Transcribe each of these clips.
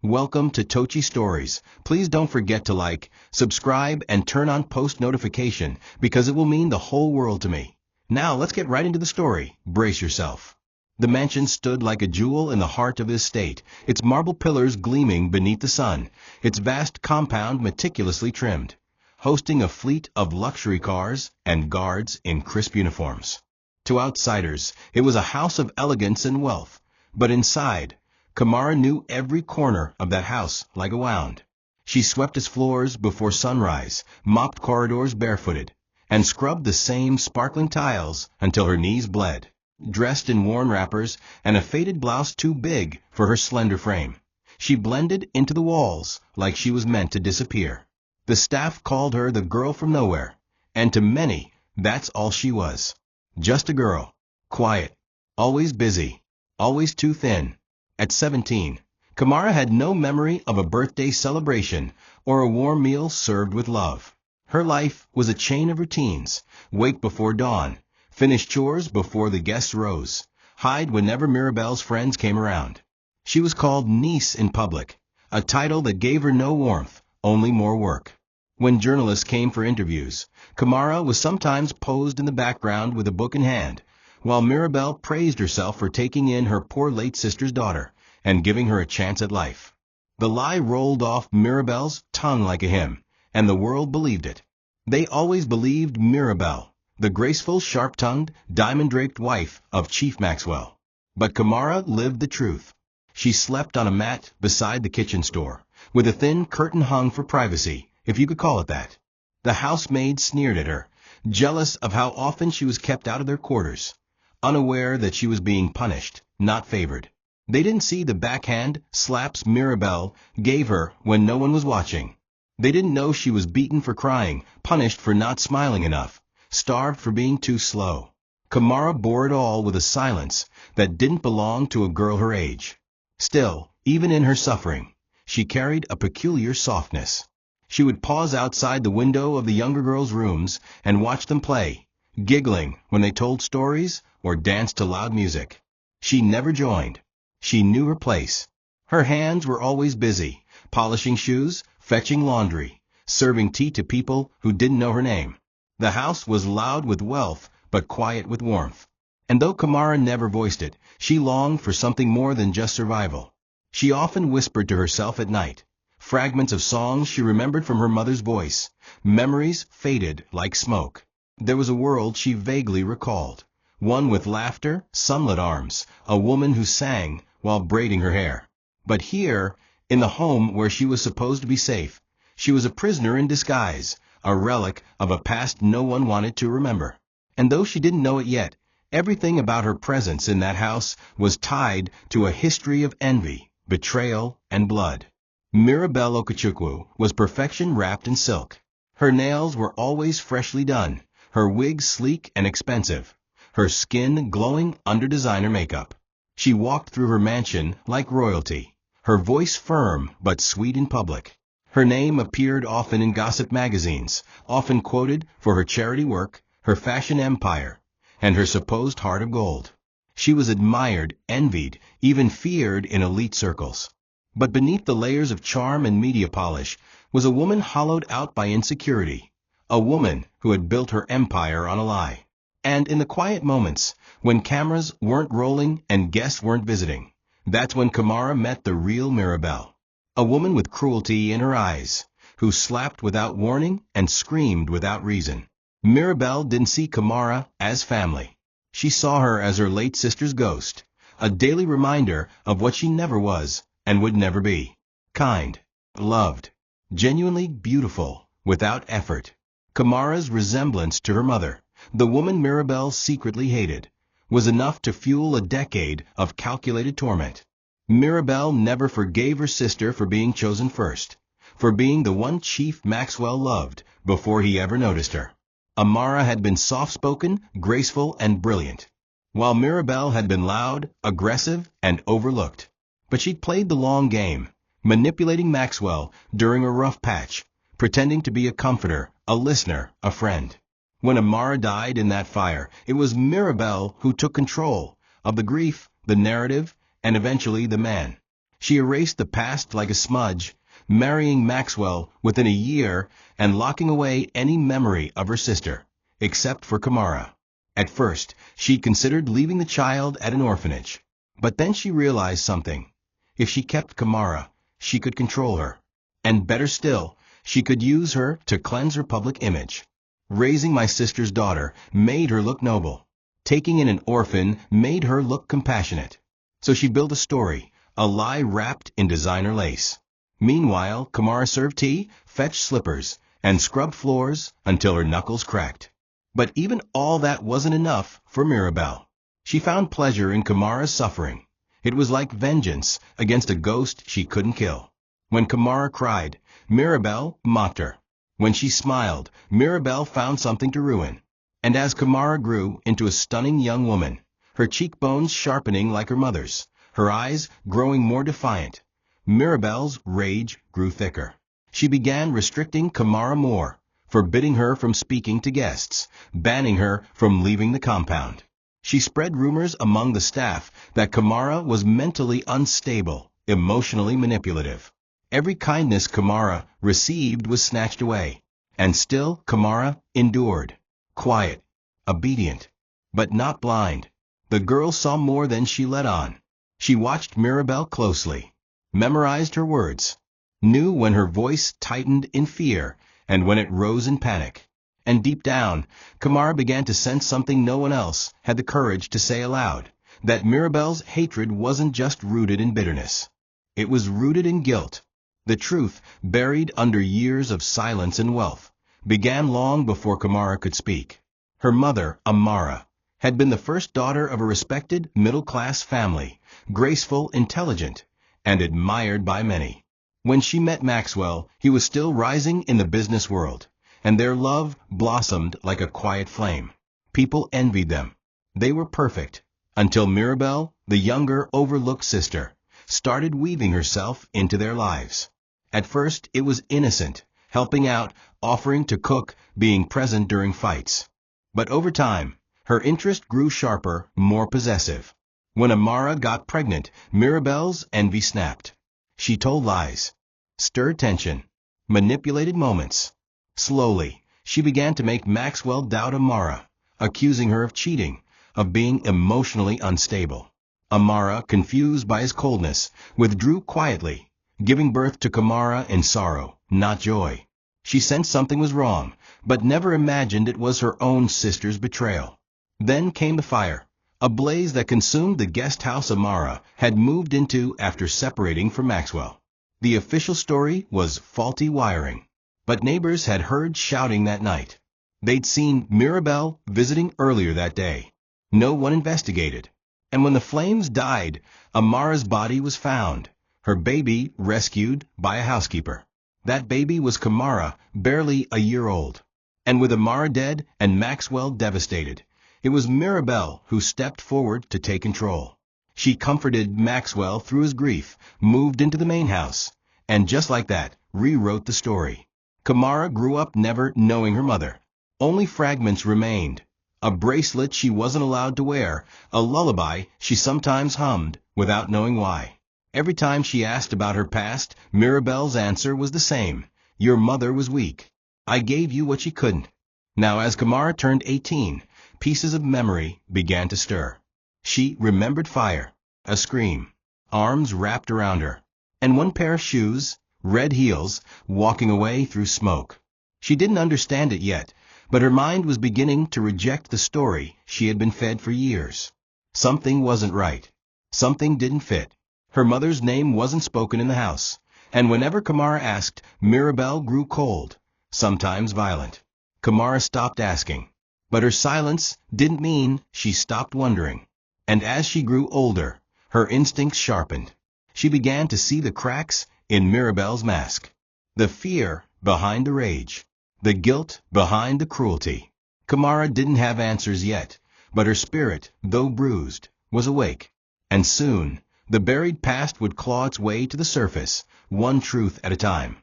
Welcome to TOCHI Stories. Please don't forget to like, subscribe, and turn on post notification because it will mean the whole world to me. Now let's get right into the story. Brace yourself. The mansion stood like a jewel in the heart of the estate, its marble pillars gleaming beneath the sun, its vast compound meticulously trimmed, hosting a fleet of luxury cars and guards in crisp uniforms. To outsiders, it was a house of elegance and wealth, but inside, Kamara knew every corner of that house like a wound. She swept its floors before sunrise, mopped corridors barefooted, and scrubbed the same sparkling tiles until her knees bled. Dressed in worn wrappers and a faded blouse too big for her slender frame, she blended into the walls like she was meant to disappear. The staff called her the girl from nowhere, and to many, that's all she was. Just a girl. Quiet. Always busy. Always too thin. At 17, Kamara had no memory of a birthday celebration or a warm meal served with love. Her life was a chain of routines: wake before dawn, finish chores before the guests rose, hide whenever Mirabelle's friends came around. She was called niece in public, a title that gave her no warmth, only more work. When journalists came for interviews, Kamara was sometimes posed in the background with a book in hand, while Mirabelle praised herself for taking in her poor late sister's daughter and giving her a chance at life. The lie rolled off Mirabelle's tongue like a hymn, and the world believed it. They always believed Mirabelle, the graceful, sharp-tongued, diamond-draped wife of Chief Maxwell. But Kamara lived the truth. She slept on a mat beside the kitchen store, with a thin curtain hung for privacy, if you could call it that. The housemaids sneered at her, jealous of how often she was kept out of their quarters, unaware that she was being punished, not favored. They didn't see the backhand slaps Mirabelle gave her when no one was watching. They didn't know she was beaten for crying, punished for not smiling enough, starved for being too slow. Kamara bore it all with a silence that didn't belong to a girl her age. Still, even in her suffering, she carried a peculiar softness. She would pause outside the window of the younger girls' rooms and watch them play, giggling when they told stories or danced to loud music. She never joined. She knew her place. Her hands were always busy, polishing shoes, fetching laundry, serving tea to people who didn't know her name. The house was loud with wealth, but quiet with warmth. And though Kamara never voiced it, she longed for something more than just survival. She often whispered to herself at night, fragments of songs she remembered from her mother's voice, memories faded like smoke. There was a world she vaguely recalled, one with laughter, sunlit arms, a woman who sang while braiding her hair. But here, in the home where she was supposed to be safe, she was a prisoner in disguise, a relic of a past no one wanted to remember. And though she didn't know it yet, everything about her presence in that house was tied to a history of envy, betrayal, and blood. Mirabelle Okechukwu was perfection wrapped in silk. Her nails were always freshly done, her wig sleek and expensive, her skin glowing under designer makeup. She walked through her mansion like royalty, her voice firm but sweet in public. Her name appeared often in gossip magazines, often quoted for her charity work, her fashion empire, and her supposed heart of gold. She was admired, envied, even feared in elite circles. But beneath the layers of charm and media polish was a woman hollowed out by insecurity, a woman who had built her empire on a lie. And in the quiet moments, when cameras weren't rolling and guests weren't visiting, that's when Kamara met the real Mirabelle. A woman with cruelty in her eyes, who slapped without warning and screamed without reason. Mirabelle didn't see Kamara as family. She saw her as her late sister's ghost, a daily reminder of what she never was and would never be: kind, loved, genuinely beautiful, without effort. Kamara's resemblance to her mother, the woman Mirabelle secretly hated, was enough to fuel a decade of calculated torment. Mirabelle never forgave her sister for being chosen first, for being the one Chief Maxwell loved before he ever noticed her. Amara had been soft-spoken, graceful, and brilliant, while Mirabelle had been loud, aggressive, and overlooked. But she'd played the long game, manipulating Maxwell during a rough patch, pretending to be a comforter, a listener, a friend. When Amara died in that fire, it was Mirabelle who took control of the grief, the narrative, and eventually the man. She erased the past like a smudge, marrying Maxwell within a year and locking away any memory of her sister, except for Kamara. At first, she considered leaving the child at an orphanage. But then she realized something. If she kept Kamara, she could control her. And better still, she could use her to cleanse her public image. Raising my sister's daughter made her look noble. Taking in an orphan made her look compassionate. So she built a story, a lie wrapped in designer lace. Meanwhile, Kamara served tea, fetched slippers, and scrubbed floors until her knuckles cracked. But even all that wasn't enough for Mirabelle. She found pleasure in Kamara's suffering. It was like vengeance against a ghost she couldn't kill. When Kamara cried, Mirabelle mocked her. When she smiled, Mirabelle found something to ruin. And as Kamara grew into a stunning young woman, her cheekbones sharpening like her mother's, her eyes growing more defiant, Mirabelle's rage grew thicker. She began restricting Kamara more, forbidding her from speaking to guests, banning her from leaving the compound. She spread rumors among the staff that Kamara was mentally unstable, emotionally manipulative. Every kindness Kamara received was snatched away. And still Kamara endured. Quiet, obedient, but not blind. The girl saw more than she let on. She watched Mirabelle closely, memorized her words, knew when her voice tightened in fear and when it rose in panic. And deep down, Kamara began to sense something no one else had the courage to say aloud, that Mirabelle's hatred wasn't just rooted in bitterness. It was rooted in guilt. The truth, buried under years of silence and wealth, began long before Kamara could speak. Her mother, Amara, had been the first daughter of a respected middle-class family, graceful, intelligent, and admired by many. When she met Maxwell, he was still rising in the business world, and their love blossomed like a quiet flame. People envied them. They were perfect, until Mirabelle, the younger, overlooked sister, started weaving herself into their lives. At first, it was innocent, helping out, offering to cook, being present during fights. But over time, her interest grew sharper, more possessive. When Amara got pregnant, Mirabelle's envy snapped. She told lies, stirred tension, manipulated moments. Slowly, she began to make Maxwell doubt Amara, accusing her of cheating, of being emotionally unstable. Amara, confused by his coldness, withdrew quietly, giving birth to Kamara in sorrow, not joy. She sensed something was wrong, but never imagined it was her own sister's betrayal. Then came the fire, a blaze that consumed the guest house Amara had moved into after separating from Maxwell. The official story was faulty wiring. But neighbors had heard shouting that night. They'd seen Mirabelle visiting earlier that day. No one investigated. And when the flames died, Amara's body was found, her baby rescued by a housekeeper. That baby was Kamara, barely a year old. And with Amara dead and Maxwell devastated, it was Mirabelle who stepped forward to take control. She comforted Maxwell through his grief, moved into the main house, and just like that, rewrote the story. Kamara grew up never knowing her mother. Only fragments remained. A bracelet she wasn't allowed to wear, a lullaby she sometimes hummed without knowing why. Every time she asked about her past, Mirabelle's answer was the same. Your mother was weak. I gave you what she couldn't. Now as Kamara turned 18, pieces of memory began to stir. She remembered fire, a scream, arms wrapped around her, and one pair of shoes, red heels, walking away through smoke. She didn't understand it yet, but her mind was beginning to reject the story she had been fed for years. Something wasn't right. Something didn't fit. Her mother's name wasn't spoken in the house, and whenever Kamara asked, Mirabelle grew cold, sometimes violent. Kamara stopped asking, but her silence didn't mean she stopped wondering. And as she grew older, her instincts sharpened. She began to see the cracks in Mirabelle's mask. The fear behind the rage. The guilt behind the cruelty. Kamara didn't have answers yet, but her spirit, though bruised, was awake. And soon, the buried past would claw its way to the surface, one truth at a time.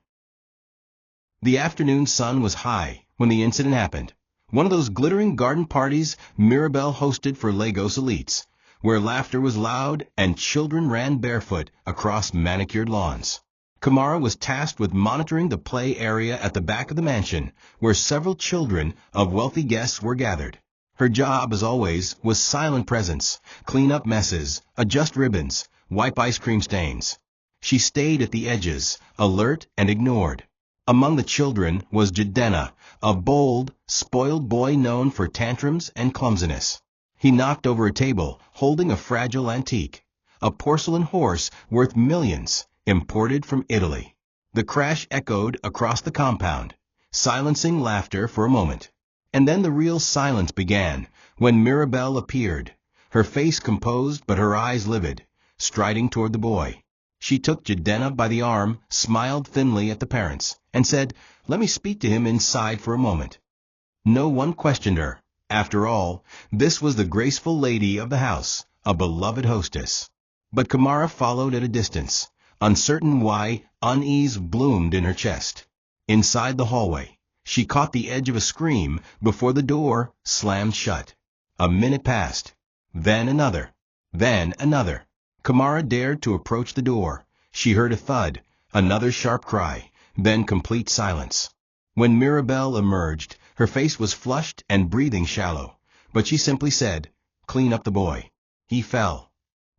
The afternoon sun was high when the incident happened. One of those glittering garden parties Mirabelle hosted for Lagos elites, where laughter was loud and children ran barefoot across manicured lawns. Kamara was tasked with monitoring the play area at the back of the mansion, where several children of wealthy guests were gathered. Her job, as always, was silent presence: clean up messes, adjust ribbons, wipe ice cream stains. She stayed at the edges, alert and ignored. Among the children was Jidenna, a bold, spoiled boy known for tantrums and clumsiness. He knocked over a table, holding a fragile antique, a porcelain horse worth millions, imported from Italy. The crash echoed across the compound, silencing laughter for a moment. And then the real silence began, when Mirabelle appeared, her face composed but her eyes livid, striding toward the boy. She took Jidenna by the arm, smiled thinly at the parents, and said, "Let me speak to him inside for a moment." No one questioned her. After all, this was the graceful lady of the house, a beloved hostess. But Kamara followed at a distance, uncertain why unease bloomed in her chest. Inside the hallway, she caught the edge of a scream before the door slammed shut. A minute passed. Then another. Then another. Kamara dared to approach the door. She heard a thud, another sharp cry, then complete silence. When Mirabelle emerged, her face was flushed and breathing shallow, but she simply said, "Clean up the boy." He fell.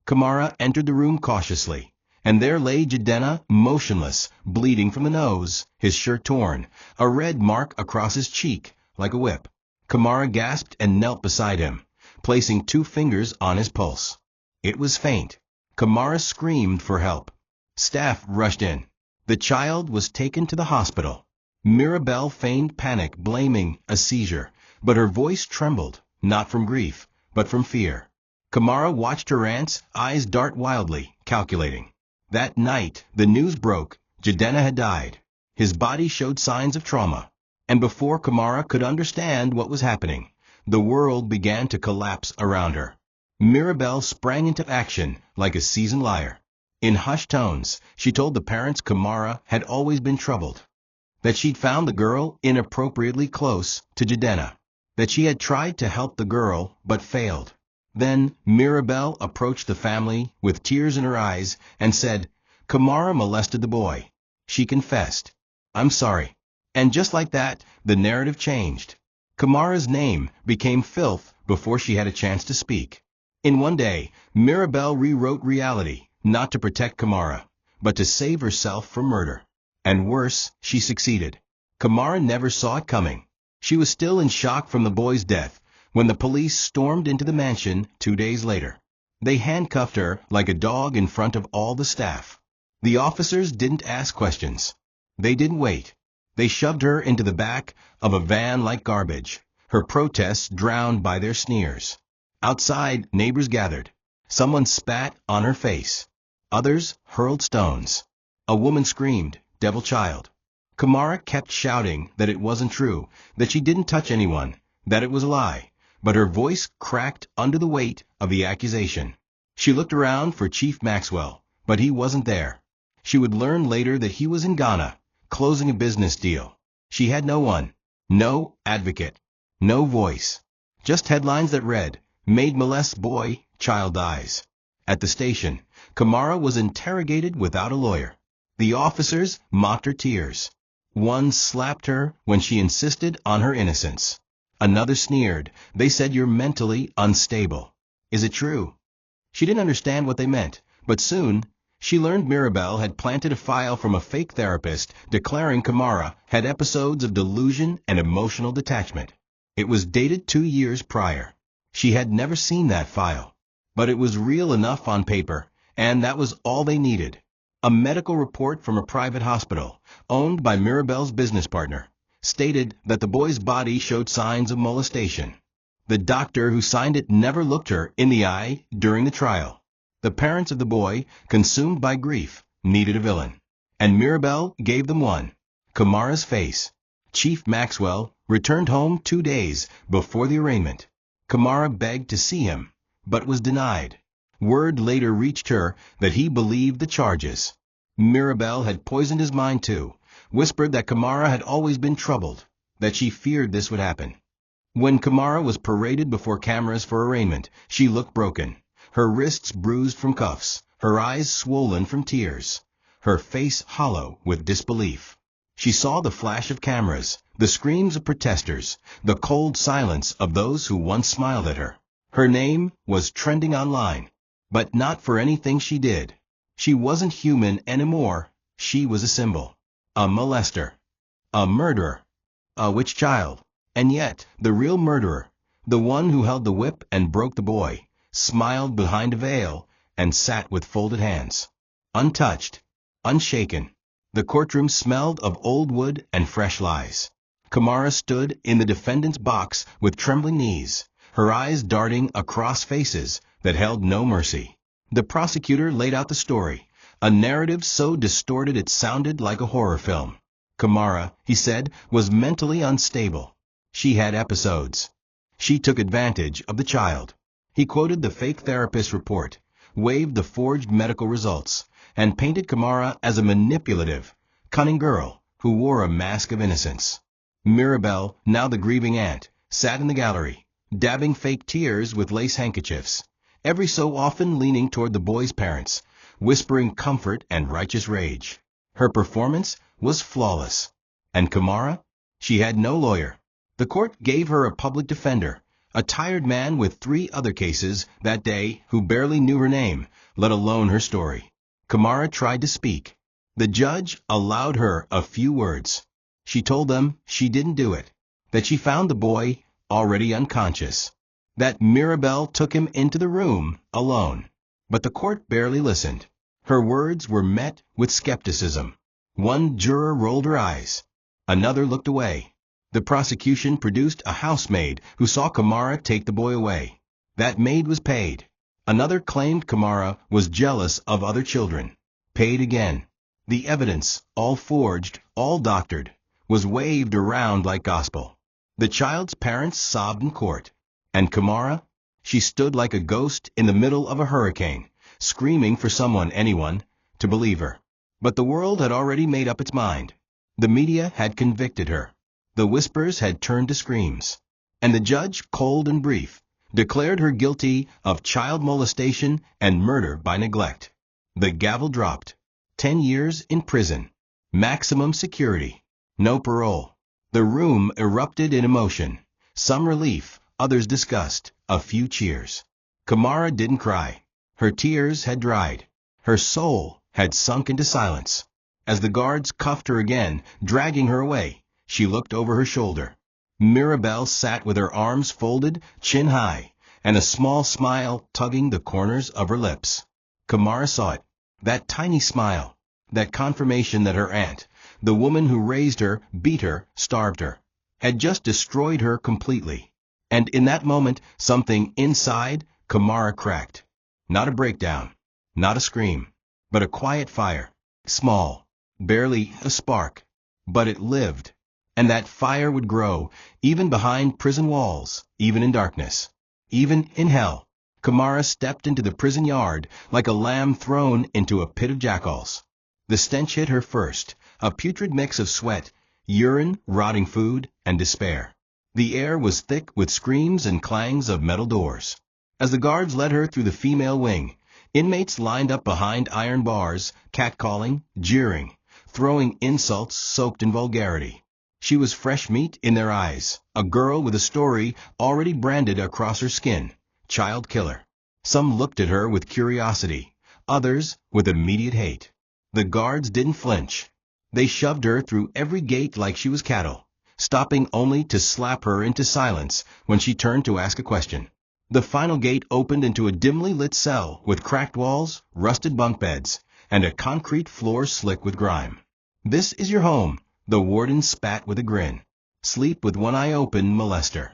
Kamara entered the room cautiously, and there lay Jidenna, motionless, bleeding from the nose, his shirt torn, a red mark across his cheek, like a whip. Kamara gasped and knelt beside him, placing 2 fingers on his pulse. It was faint. Kamara screamed for help. Staff rushed in. The child was taken to the hospital. Mirabelle feigned panic, blaming a seizure, but her voice trembled, not from grief, but from fear. Kamara watched her aunt's eyes dart wildly, calculating. That night, the news broke. Jidenna had died. His body showed signs of trauma. And before Kamara could understand what was happening, the world began to collapse around her. Mirabelle sprang into action like a seasoned liar. In hushed tones, she told the parents Kamara had always been troubled, that she'd found the girl inappropriately close to Jidenna, that she had tried to help the girl but failed. Then Mirabelle approached the family with tears in her eyes and said, "Kamara molested the boy. She confessed. I'm sorry." And just like that, the narrative changed. Kamara's name became filth before she had a chance to speak. In one day, Mirabelle rewrote reality, not to protect Kamara, but to save herself from murder. And worse, she succeeded. Kamara never saw it coming. She was still in shock from the boy's death when the police stormed into the mansion 2 days later. They handcuffed her like a dog in front of all the staff. The officers didn't ask questions. They didn't wait. They shoved her into the back of a van like garbage, her protests drowned by their sneers. Outside, neighbors gathered. Someone spat on her face. Others hurled stones. A woman screamed, "Devil child." Kamara kept shouting that it wasn't true, that she didn't touch anyone, that it was a lie, but her voice cracked under the weight of the accusation. She looked around for Chief Maxwell, but he wasn't there. She would learn later that he was in Ghana, closing a business deal. She had no one, no advocate, no voice. Just headlines that read, "Maid molests boy, child dies." At the station, Kamara was interrogated without a lawyer. The officers mocked her tears. One slapped her when she insisted on her innocence. Another sneered. They said, "You're mentally unstable." Is it true? She didn't understand what they meant, but soon she learned Mirabelle had planted a file from a fake therapist declaring Kamara had episodes of delusion and emotional detachment. It was dated 2 years prior. She had never seen that file, but it was real enough on paper, and that was all they needed. A medical report from a private hospital, owned by Mirabelle's business partner, stated that the boy's body showed signs of molestation. The doctor who signed it never looked her in the eye during the trial. The parents of the boy, consumed by grief, needed a villain, and Mirabelle gave them one: Kamara's face. Chief Maxwell returned home 2 days before the arraignment. Kamara begged to see him, but was denied. Word later reached her that he believed the charges. Mirabelle had poisoned his mind too, whispered that Kamara had always been troubled, that she feared this would happen. When Kamara was paraded before cameras for arraignment, she looked broken. her wrists bruised from cuffs, her eyes swollen from tears, her face hollow with disbelief. She saw the flash of cameras, the screams of protesters, the cold silence of those who once smiled at her. Her name was trending online, but not for anything she did. She wasn't human anymore. She was a symbol, a molester, a murderer, a witch child. And yet, the real murderer, the one who held the whip and broke the boy, smiled behind a veil and sat with folded hands, untouched, unshaken. The courtroom smelled of old wood and fresh lies. Kamara stood in the defendant's box with trembling knees, her eyes darting across faces that held no mercy. The prosecutor laid out the story, a narrative so distorted it sounded like a horror film. Kamara, he said, was mentally unstable. She had episodes. She took advantage of the child. He quoted the fake therapist report, waved the forged medical results, and painted Kamara as a manipulative, cunning girl who wore a mask of innocence. Mirabelle, now the grieving aunt, sat in the gallery, dabbing fake tears with lace handkerchiefs, every so often leaning toward the boy's parents, whispering comfort and righteous rage. Her performance was flawless. And Kamara? She had no lawyer. The court gave her a public defender, a tired man with 3 other cases that day who barely knew her name, let alone her story. Kamara tried to speak. The judge allowed her a few words. She told them she didn't do it, that she found the boy already unconscious, that Mirabelle took him into the room alone. But the court barely listened. Her words were met with skepticism. One juror rolled her eyes. Another looked away. The prosecution produced a housemaid who saw Kamara take the boy away. That maid was paid. Another claimed Kamara was jealous of other children. Paid again. The evidence, all forged, all doctored, was waved around like gospel. The child's parents sobbed in court. And Kamara? She stood like a ghost in the middle of a hurricane, screaming for someone, anyone, to believe her. But the world had already made up its mind. The media had convicted her. The whispers had turned to screams. And the judge, cold and brief, declared her guilty of child molestation and murder by neglect. The gavel dropped. 10 years in prison. Maximum security. No parole. The room erupted in emotion. Some relief, others disgust, a few cheers. Kamara didn't cry. Her tears had dried. Her soul had sunk into silence. As the guards cuffed her again, dragging her away, she looked over her shoulder. Mirabelle sat with her arms folded, chin high, and a small smile tugging the corners of her lips. Kamara saw it. That tiny smile. That confirmation that her aunt, the woman who raised her, beat her, starved her, had just destroyed her completely. And in that moment, something inside Kamara cracked. Not a breakdown, not a scream, but a quiet fire. Small, barely a spark, but it lived. And that fire would grow, even behind prison walls, even in darkness, even in hell. Kamara stepped into the prison yard like a lamb thrown into a pit of jackals. The stench hit her first, a putrid mix of sweat, urine, rotting food, and despair. The air was thick with screams and clangs of metal doors. As the guards led her through the female wing, inmates lined up behind iron bars, catcalling, jeering, throwing insults soaked in vulgarity. She was fresh meat in their eyes, a girl with a story already branded across her skin, child killer. Some looked at her with curiosity, others with immediate hate. The guards didn't flinch. They shoved her through every gate like she was cattle, stopping only to slap her into silence when she turned to ask a question. The final gate opened into a dimly lit cell with cracked walls, rusted bunk beds, and a concrete floor slick with grime. "This is your home," the warden spat with a grin. "Sleep with one eye open, molester."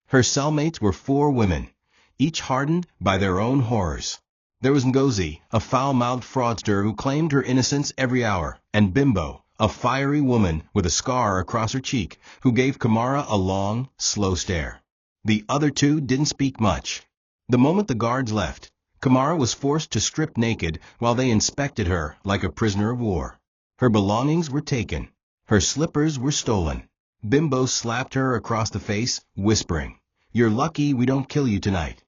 Her cellmates were 4 women, each hardened by their own horrors. There was Ngozi, a foul-mouthed fraudster who claimed her innocence every hour, and Bimbo, a fiery woman with a scar across her cheek, who gave Kamara a long, slow stare. The other 2 didn't speak much. The moment the guards left, Kamara was forced to strip naked while they inspected her like a prisoner of war. Her belongings were taken. Her slippers were stolen. Bimbo slapped her across the face, whispering, "You're lucky we don't kill you tonight."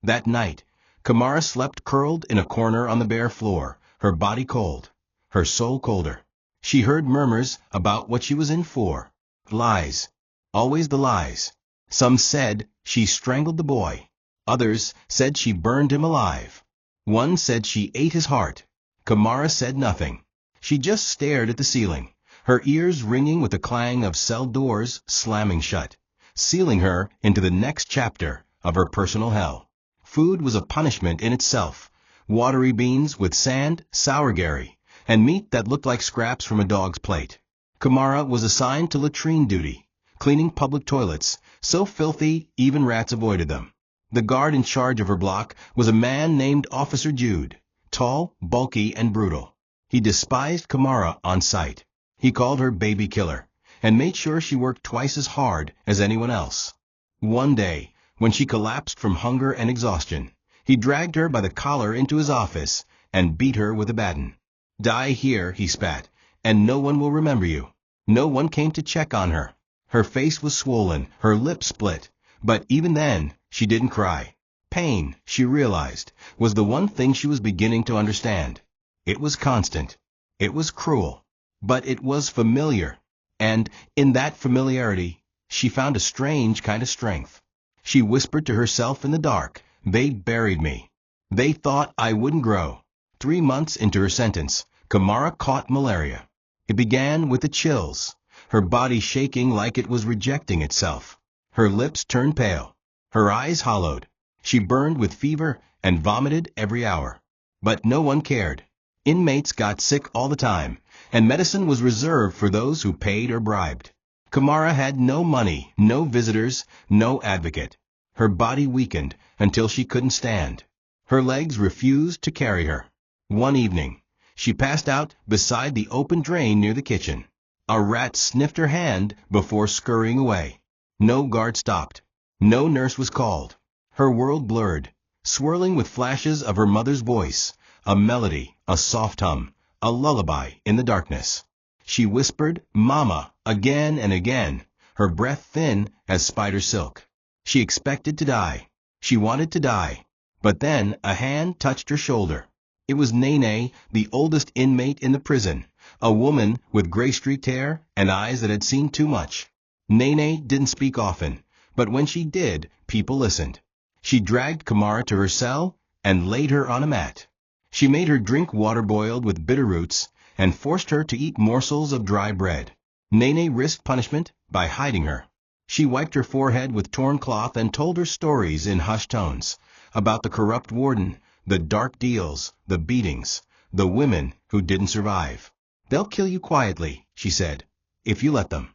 That night, Kamara slept curled in a corner on the bare floor, her body cold, her soul colder. She heard murmurs about what she was in for. Lies. Always the lies. Some said she strangled the boy. Others said she burned him alive. One said she ate his heart. Kamara said nothing. She just stared at the ceiling, her ears ringing with the clang of cell doors slamming shut, sealing her into the next chapter of her personal hell. Food was a punishment in itself. Watery beans with sand, sour Gary, and meat that looked like scraps from a dog's plate. Kamara was assigned to latrine duty, cleaning public toilets, so filthy even rats avoided them. The guard in charge of her block was a man named Officer Jude, tall, bulky, and brutal. He despised Kamara on sight. He called her baby killer, and made sure she worked twice as hard as anyone else. One day, when she collapsed from hunger and exhaustion, he dragged her by the collar into his office and beat her with a baton. "Die here," he spat, "and no one will remember you." No one came to check on her. Her face was swollen, her lips split, but even then, she didn't cry. Pain, she realized, was the one thing she was beginning to understand. It was constant. It was cruel. But it was familiar. And, in that familiarity, she found a strange kind of strength. She whispered to herself in the dark, "They buried me. They thought I wouldn't grow." 3 months into her sentence, Kamara caught malaria. It began with the chills, her body shaking like it was rejecting itself. Her lips turned pale, her eyes hollowed. She burned with fever and vomited every hour. But no one cared. Inmates got sick all the time, and medicine was reserved for those who paid or bribed. Kamara had no money, no visitors, no advocate. Her body weakened until she couldn't stand. Her legs refused to carry her. One evening, she passed out beside the open drain near the kitchen. A rat sniffed her hand before scurrying away. No guard stopped. No nurse was called. Her world blurred, swirling with flashes of her mother's voice, a melody, a soft hum, a lullaby in the darkness. She whispered, "Mama," again and again, her breath thin as spider silk. She expected to die. She wanted to die. But then a hand touched her shoulder. It was Nene, the oldest inmate in the prison, a woman with gray-streaked hair and eyes that had seen too much. Nene didn't speak often, but when she did, people listened. She dragged Kamara to her cell and laid her on a mat. She made her drink water boiled with bitter roots and forced her to eat morsels of dry bread. Nene risked punishment by hiding her. She wiped her forehead with torn cloth and told her stories in hushed tones about the corrupt warden, the dark deals, the beatings, the women who didn't survive. "They'll kill you quietly," she said, "if you let them."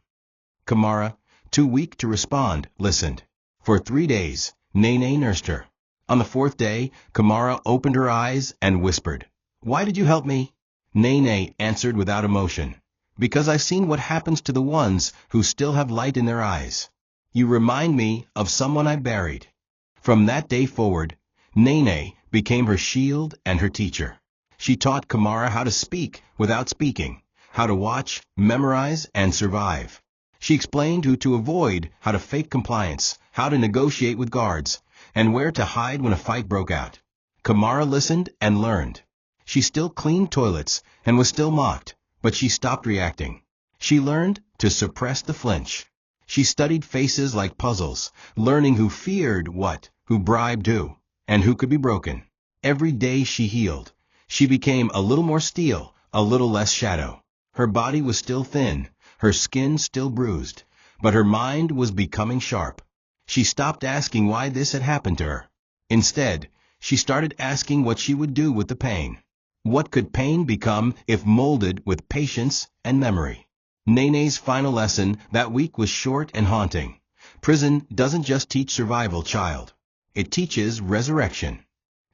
Kamara, too weak to respond, listened. For 3 days, Nene nursed her. On the 4th day, Kamara opened her eyes and whispered, "Why did you help me?" Nene answered without emotion, "Because I've seen what happens to the ones who still have light in their eyes. You remind me of someone I buried." From that day forward, Nene became her shield and her teacher. She taught Kamara how to speak without speaking, how to watch, memorize, and survive. She explained who to avoid, how to fake compliance, how to negotiate with guards, and where to hide when a fight broke out. Kamara listened and learned. She still cleaned toilets and was still mocked, but she stopped reacting. She learned to suppress the flinch. She studied faces like puzzles, learning who feared what, who bribed who, and who could be broken. Every day she healed. She became a little more steel, a little less shadow. Her body was still thin, her skin still bruised, but her mind was becoming sharp. She stopped asking why this had happened to her. Instead, she started asking what she would do with the pain. What could pain become if molded with patience and memory? Nene's final lesson that week was short and haunting. Prison doesn't just teach survival, child. It teaches resurrection.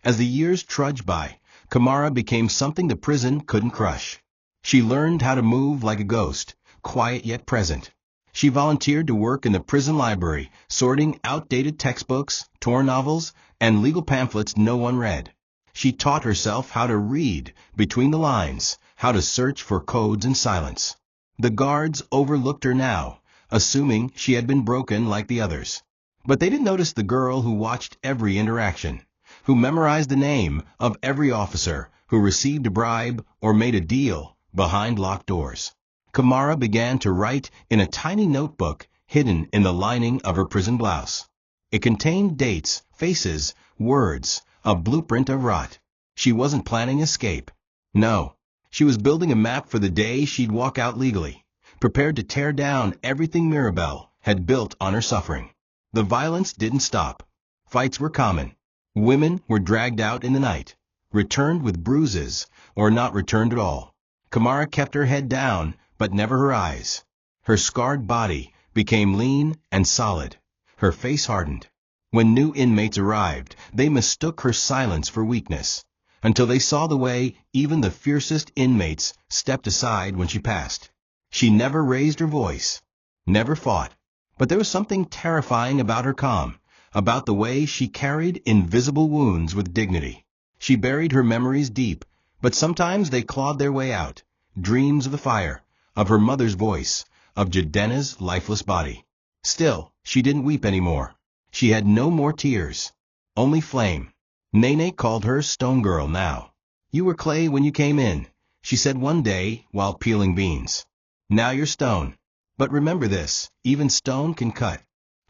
As the years trudged by, Kamara became something the prison couldn't crush. She learned how to move like a ghost, quiet yet present. She volunteered to work in the prison library, sorting outdated textbooks, torn novels, and legal pamphlets no one read. She taught herself how to read between the lines, how to search for codes in silence. The guards overlooked her now, assuming she had been broken like the others. But they didn't notice the girl who watched every interaction, who memorized the name of every officer who received a bribe or made a deal behind locked doors. Kamara began to write in a tiny notebook hidden in the lining of her prison blouse. It contained dates, faces, words, a blueprint of rot. She wasn't planning escape. No. She was building a map for the day she'd walk out legally, prepared to tear down everything Mirabelle had built on her suffering. The violence didn't stop. Fights were common. Women were dragged out in the night, returned with bruises, or not returned at all. Kamara kept her head down, but never her eyes. Her scarred body became lean and solid. Her face hardened. When new inmates arrived, they mistook her silence for weakness, until they saw the way even the fiercest inmates stepped aside when she passed. She never raised her voice, never fought, but there was something terrifying about her calm, about the way she carried invisible wounds with dignity. She buried her memories deep, but sometimes they clawed their way out, dreams of the fire, of her mother's voice, of Jadena's lifeless body. Still, she didn't weep anymore. She had no more tears, only flame. Nene called her Stone Girl now. "You were clay when you came in," she said one day while peeling beans. "Now you're stone. But remember this, even stone can cut."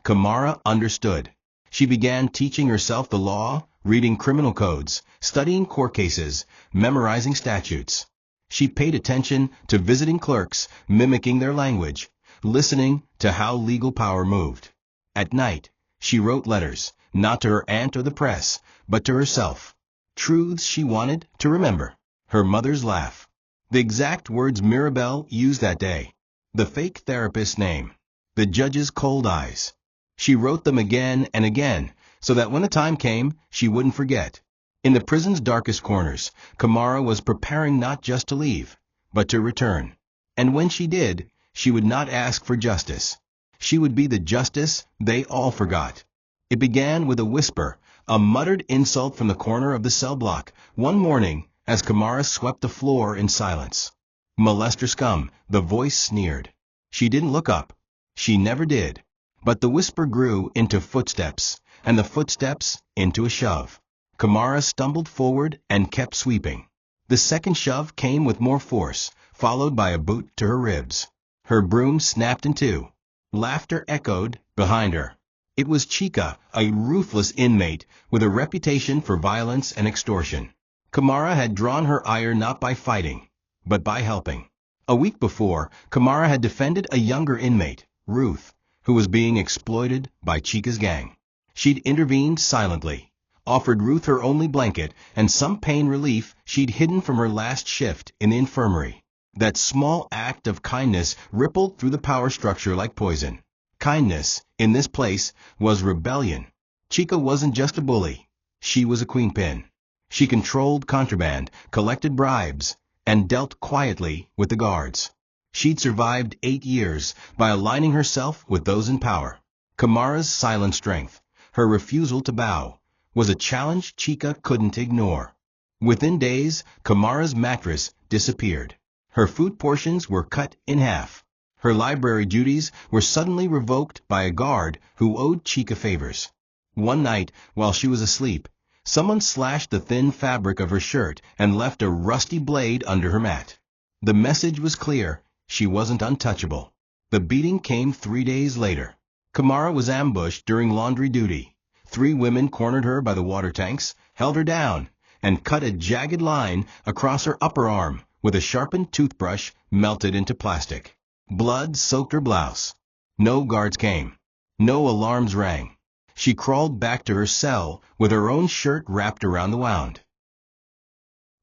Kamara understood. She began teaching herself the law, reading criminal codes, studying court cases, memorizing statutes. She paid attention to visiting clerks, mimicking their language, listening to how legal power moved. At night, she wrote letters, not to her aunt or the press, but to herself. Truths she wanted to remember. Her mother's laugh. The exact words Mirabelle used that day. The fake therapist's name. The judge's cold eyes. She wrote them again and again, so that when the time came, she wouldn't forget. In the prison's darkest corners, Kamara was preparing not just to leave, but to return. And when she did, she would not ask for justice. She would be the justice they all forgot. It began with a whisper, a muttered insult from the corner of the cell block, one morning as Kamara swept the floor in silence. "Molester scum," the voice sneered. She didn't look up. She never did. But the whisper grew into footsteps, and the footsteps into a shove. Kamara stumbled forward and kept sweeping. The second shove came with more force, followed by a boot to her ribs. Her broom snapped in two. Laughter echoed behind her. It was Chica, a ruthless inmate with a reputation for violence and extortion. Kamara had drawn her ire not by fighting, but by helping. A week before, Kamara had defended a younger inmate, Ruth, who was being exploited by Chica's gang. She'd intervened silently, offered Ruth her only blanket and some pain relief she'd hidden from her last shift in the infirmary. That small act of kindness rippled through the power structure like poison. Kindness, in this place, was rebellion. Chica wasn't just a bully. She was a queenpin. She controlled contraband, collected bribes, and dealt quietly with the guards. She'd survived 8 years by aligning herself with those in power. Kamara's silent strength, her refusal to bow, was a challenge Chica couldn't ignore. Within days, Kamara's mattress disappeared. Her food portions were cut in half. Her library duties were suddenly revoked by a guard who owed Chica favors. One night, while she was asleep, someone slashed the thin fabric of her shirt and left a rusty blade under her mat. The message was clear. She wasn't untouchable. The beating came 3 days later. Kamara was ambushed during laundry duty. 3 women cornered her by the water tanks, held her down, and cut a jagged line across her upper arm with a sharpened toothbrush melted into plastic. Blood soaked her blouse. No guards came. No alarms rang. She crawled back to her cell with her own shirt wrapped around the wound.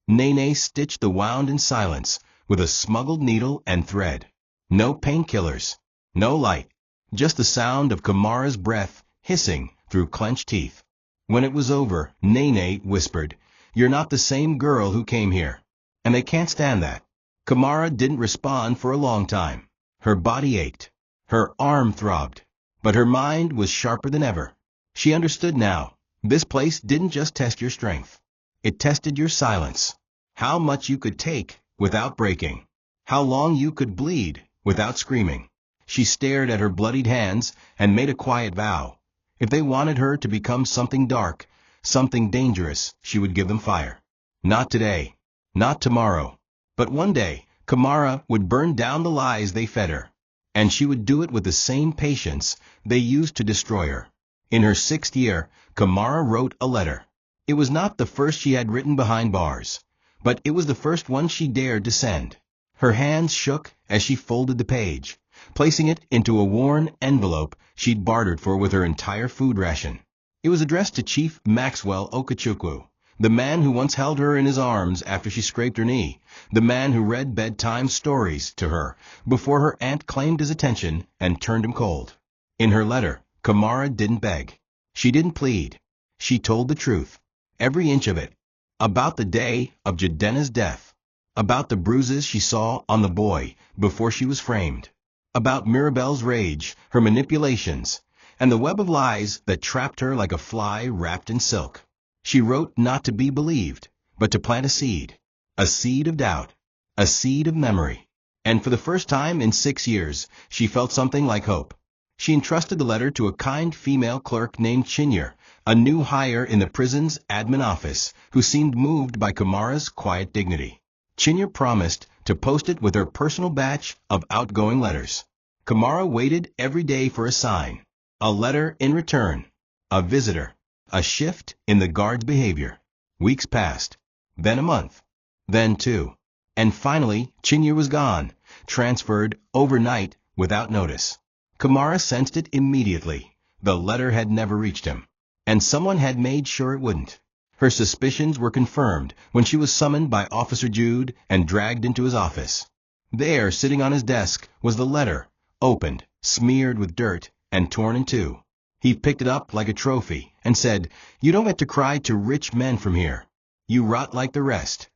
Nene stitched the wound in silence with a smuggled needle and thread. No painkillers. No light. Just the sound of Kamara's breath hissing through clenched teeth. When it was over, Nene whispered, "You're not the same girl who came here. And they can't stand that." Kamara didn't respond for a long time. Her body ached. Her arm throbbed. But her mind was sharper than ever. She understood now. This place didn't just test your strength. It tested your silence. How much you could take without breaking. How long you could bleed without screaming. She stared at her bloodied hands and made a quiet vow. If they wanted her to become something dark, something dangerous, she would give them fire. Not today, not tomorrow, but one day, Kamara would burn down the lies they fed her. And she would do it with the same patience they used to destroy her. In her 6th year, Kamara wrote a letter. It was not the first she had written behind bars, but it was the first one she dared to send. Her hands shook as she folded the page, placing it into a worn envelope she'd bartered for with her entire food ration. It was addressed to Chief Maxwell Okechukwu, the man who once held her in his arms after she scraped her knee, the man who read bedtime stories to her before her aunt claimed his attention and turned him cold. In her letter, Kamara didn't beg. She didn't plead. She told the truth, every inch of it, about the day of Jadena's death, about the bruises she saw on the boy before she was framed, about Mirabelle's rage, her manipulations, and the web of lies that trapped her like a fly wrapped in silk. She wrote not to be believed, but to plant a seed of doubt, a seed of memory. And for the first time in 6 years, she felt something like hope. She entrusted the letter to a kind female clerk named Chinyere, a new hire in the prison's admin office, who seemed moved by Kamara's quiet dignity. Chinyere promised to post it with her personal batch of outgoing letters. Kamara waited every day for a sign, a letter in return, a visitor, a shift in the guard's behavior. Weeks passed, then a month, then 2. And finally, Chinyere was gone, transferred overnight without notice. Kamara sensed it immediately. The letter had never reached him, and someone had made sure it wouldn't. Her suspicions were confirmed when she was summoned by Officer Jude and dragged into his office. There, sitting on his desk, was the letter, opened, smeared with dirt, and torn in 2. He picked it up like a trophy and said, "You don't get to cry to rich men from here. You rot like the rest."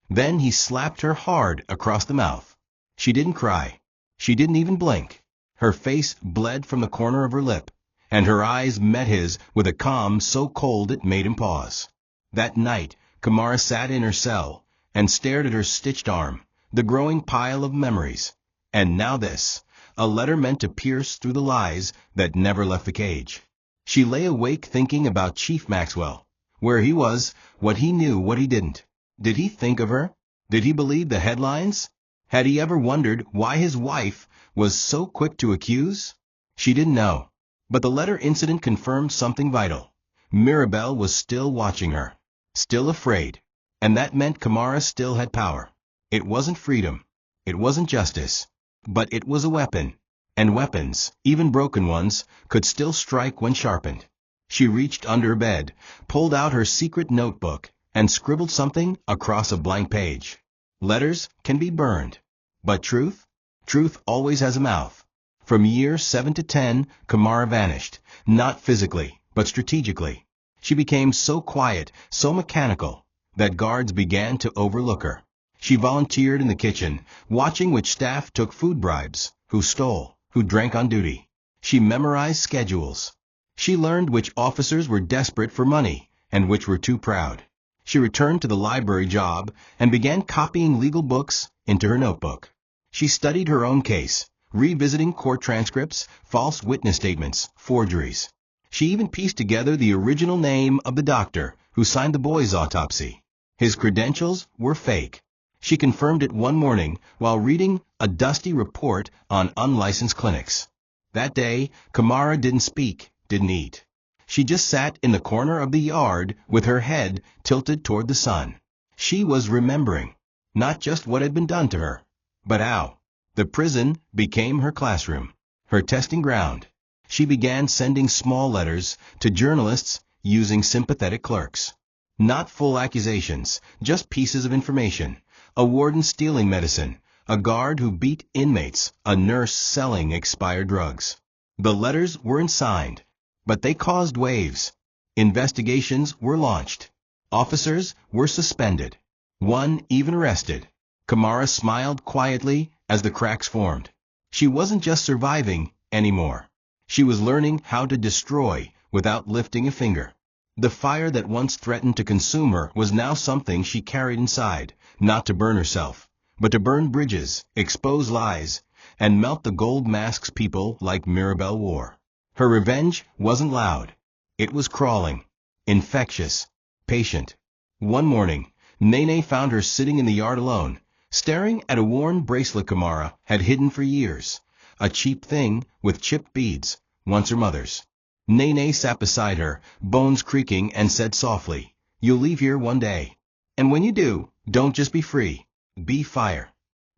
Then he slapped her hard across the mouth. She didn't cry. She didn't even blink. Her face bled from the corner of her lip, and her eyes met his with a calm so cold it made him pause. That night, Kamara sat in her cell and stared at her stitched arm, the growing pile of memories. And now this, a letter meant to pierce through the lies that never left the cage. She lay awake thinking about Chief Maxwell, where he was, what he knew, what he didn't. Did he think of her? Did he believe the headlines? Had he ever wondered why his wife was so quick to accuse? She didn't know. But the letter incident confirmed something vital. Mirabelle was still watching her, still afraid, and that meant Kamara still had power. It wasn't freedom. It wasn't justice. But it was a weapon, and weapons, even broken ones, could still strike when sharpened. She reached under her bed, pulled out her secret notebook, and scribbled something across a blank page. Letters can be burned, but truth? Truth always has a mouth. From year 7 to 10, Kamara vanished, not physically, but strategically. She became so quiet, so mechanical, that guards began to overlook her. She volunteered in the kitchen, watching which staff took food bribes, who stole, who drank on duty. She memorized schedules. She learned which officers were desperate for money and which were too proud. She returned to the library job and began copying legal books into her notebook. She studied her own case, revisiting court transcripts, false witness statements, forgeries. She even pieced together the original name of the doctor who signed the boy's autopsy. His credentials were fake. She confirmed it one morning while reading a dusty report on unlicensed clinics. That day, Kamara didn't speak, didn't eat. She just sat in the corner of the yard with her head tilted toward the sun. She was remembering, not just what had been done to her, but how. The prison became her classroom, her testing ground. She began sending small letters to journalists using sympathetic clerks. Not full accusations, just pieces of information. A warden stealing medicine, a guard who beat inmates, a nurse selling expired drugs. The letters weren't signed, but they caused waves. Investigations were launched. Officers were suspended. One even arrested. Kamara smiled quietly as the cracks formed. She wasn't just surviving anymore. She was learning how to destroy without lifting a finger. The fire that once threatened to consume her was now something she carried inside, not to burn herself, but to burn bridges, expose lies, and melt the gold masks people like Mirabelle wore. Her revenge wasn't loud. It was crawling, infectious, patient. One morning, Nene found her sitting in the yard alone, staring at a worn bracelet Kamara had hidden for years. A cheap thing with chipped beads, once her mother's. Nene sat beside her, bones creaking, and said softly, "You'll leave here one day. And when you do, don't just be free. Be fire."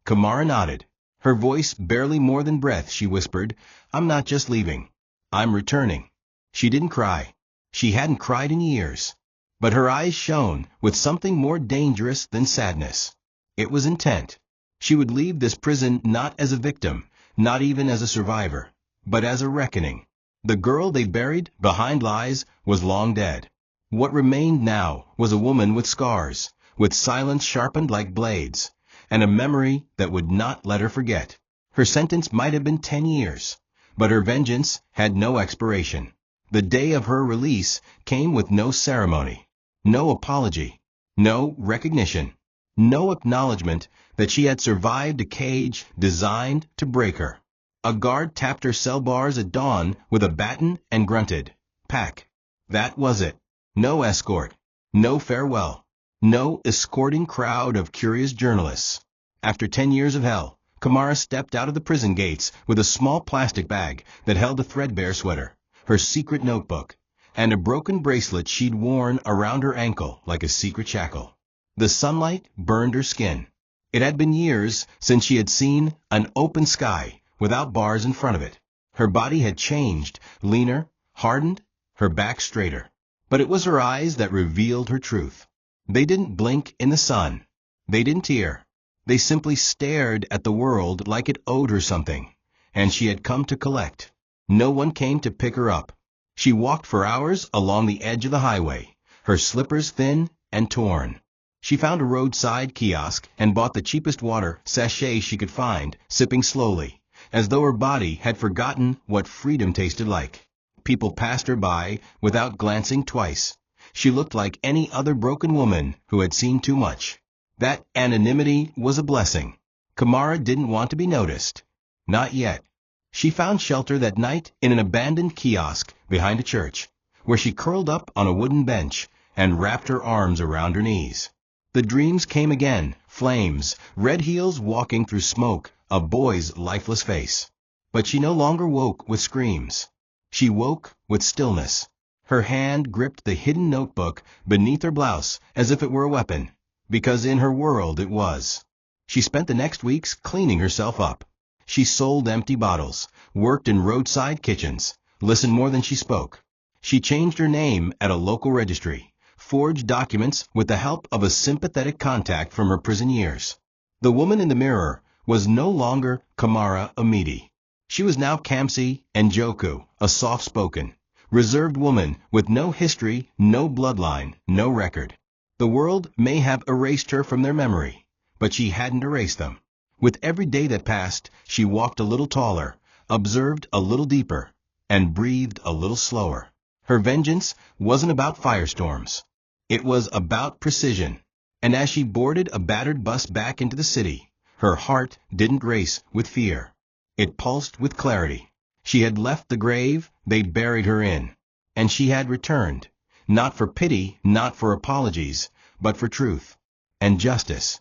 Kamara nodded. Her voice barely more than breath, she whispered, "I'm not just leaving. I'm returning." She didn't cry. She hadn't cried in years. But her eyes shone with something more dangerous than sadness. It was intent. She would leave this prison not as a victim, not even as a survivor, but as a reckoning. The girl they buried behind lies was long dead. What remained now was a woman with scars, with silence sharpened like blades, and a memory that would not let her forget. Her sentence might have been 10 years, but her vengeance had no expiration. The day of her release came with no ceremony, no apology, no recognition, no acknowledgement that she had survived a cage designed to break her. A guard tapped her cell bars at dawn with a baton and grunted, "Pack." That was it. No escort, no farewell, no escorting crowd of curious journalists. After 10 years of hell, Kamara stepped out of the prison gates with a small plastic bag that held a threadbare sweater, her secret notebook, and a broken bracelet she'd worn around her ankle like a secret shackle. The sunlight burned her skin. It had been years since she had seen an open sky without bars in front of it. Her body had changed, leaner, hardened, her back straighter. But it was her eyes that revealed her truth. They didn't blink in the sun. They didn't tear. They simply stared at the world like it owed her something, and she had come to collect. No one came to pick her up. She walked for hours along the edge of the highway, her slippers thin and torn. She found a roadside kiosk and bought the cheapest water sachet she could find, sipping slowly, as though her body had forgotten what freedom tasted like. People passed her by without glancing twice. She looked like any other broken woman who had seen too much. That anonymity was a blessing. Kamara didn't want to be noticed. Not yet. She found shelter that night in an abandoned kiosk behind a church, where she curled up on a wooden bench and wrapped her arms around her knees. The dreams came again, flames, red heels walking through smoke, a boy's lifeless face. But she no longer woke with screams. She woke with stillness. Her hand gripped the hidden notebook beneath her blouse as if it were a weapon, because in her world it was. She spent the next weeks cleaning herself up. She sold empty bottles, worked in roadside kitchens, listened more than she spoke. She changed her name at a local registry, forged documents with the help of a sympathetic contact from her prison years. The woman in the mirror was no longer Kamara Amidi. She was now Kamsi Njoku, a soft-spoken, reserved woman with no history, no bloodline, no record. The world may have erased her from their memory, but she hadn't erased them. With every day that passed, she walked a little taller, observed a little deeper, and breathed a little slower. Her vengeance wasn't about firestorms. It was about precision. And as she boarded a battered bus back into the city, her heart didn't race with fear. It pulsed with clarity. She had left the grave they'd buried her in, and she had returned, not for pity, not for apologies, but for truth and justice.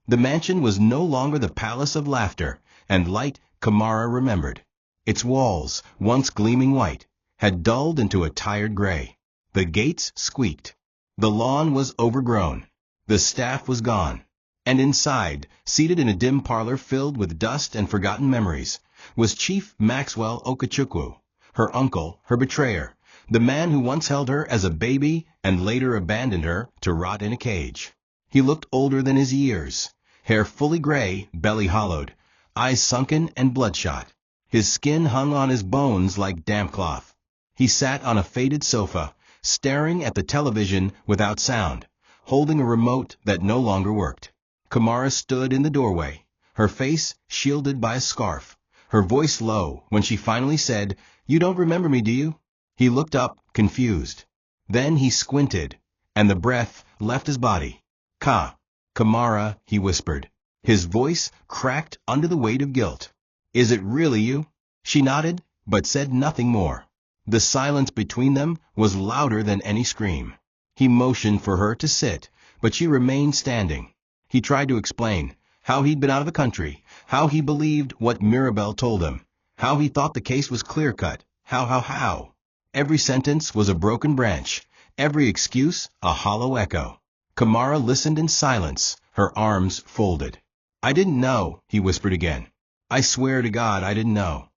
The mansion was no longer the palace of laughter and light Kamara remembered. Its walls, once gleaming white, had dulled into a tired gray. The gates squeaked. The lawn was overgrown. The staff was gone. And inside, seated in a dim parlor filled with dust and forgotten memories, was Chief Maxwell Okechukwu, her uncle, her betrayer, the man who once held her as a baby and later abandoned her to rot in a cage. He looked older than his years, hair fully gray, belly hollowed, eyes sunken and bloodshot. His skin hung on his bones like damp cloth. He sat on a faded sofa, staring at the television without sound, holding a remote that no longer worked. Kamara stood in the doorway, her face shielded by a scarf, her voice low when she finally said, "You don't remember me, do you?" He looked up, confused. Then he squinted, and the breath left his body. Kamara, he whispered. His voice cracked under the weight of guilt. "Is it really you?" She nodded, but said nothing more. The silence between them was louder than any scream. He motioned for her to sit, but she remained standing. He tried to explain how he'd been out of the country, how he believed what Mirabelle told him, how he thought the case was clear-cut, how. Every sentence was a broken branch, every excuse a hollow echo. Kamara listened in silence, her arms folded. "I didn't know," he whispered again. "I swear to God I didn't know."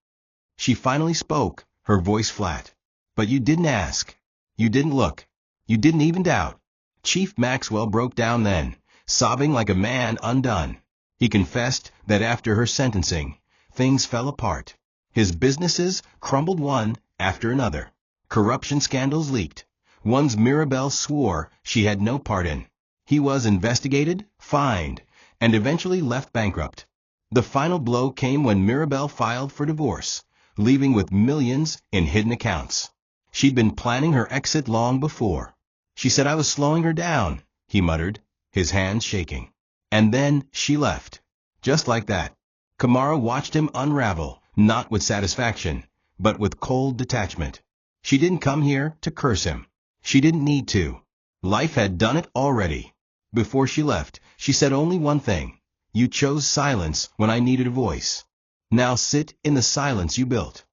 She finally spoke, her voice flat. "But you didn't ask. You didn't look. You didn't even doubt." Chief Maxwell broke down then, sobbing like a man undone. He confessed that after her sentencing, things fell apart. His businesses crumbled one after another. Corruption scandals leaked. Ones Mirabelle swore she had no part in. He was investigated, fined, and eventually left bankrupt. The final blow came when Mirabelle filed for divorce, leaving with millions in hidden accounts. She'd been planning her exit long before. "She said I was slowing her down," he muttered, his hands shaking. And then she left. Just like that. Kamara watched him unravel, not with satisfaction, but with cold detachment. She didn't come here to curse him. She didn't need to. Life had done it already. Before she left, she said only one thing: "You chose silence when I needed a voice. Now sit in the silence you built."